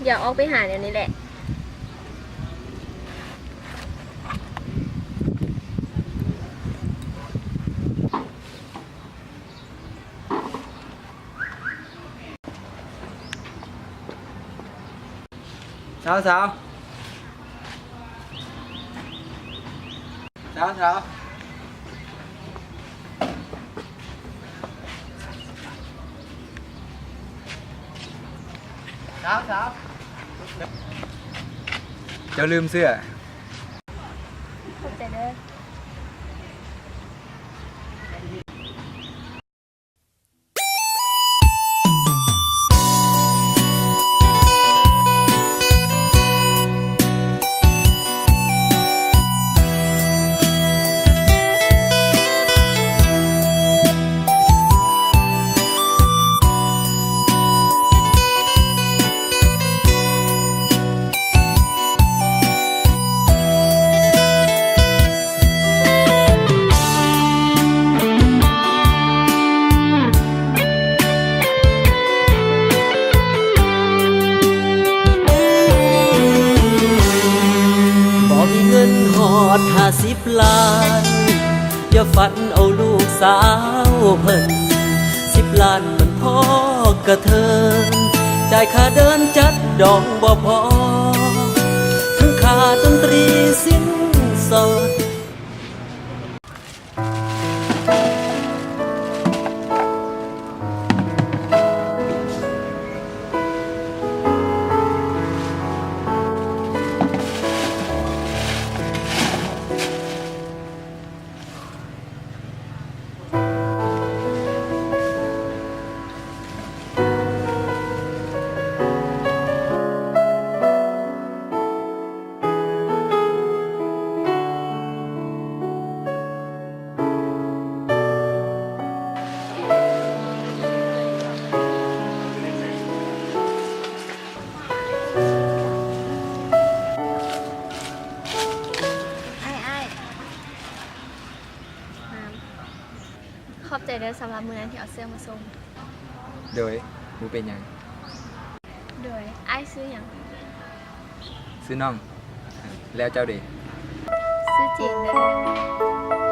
อย่าออกไปหาเดี๋ยวนี้แหละเช้าเช้าเช้าเช้าเช้าเช้าเจ้าลืมเสื้อขอบใจเด้อ50 ล้านอย่าฝันเอาลูกสาวเพิ่น10 ล้านมันพอกระเทินจ่ายค่าเดินจัดดองบ่พอทั้งค่าดนตรีสิ้นสอดขอบใจเด้อสำหรับมื้อนั้นที่เอาเสื้อมาส่งโดยมูเป็นยังโดยอ้ายซื้อหยังซื้อน้องแล้วเจ้าเด็กซื้อจีนเด้อ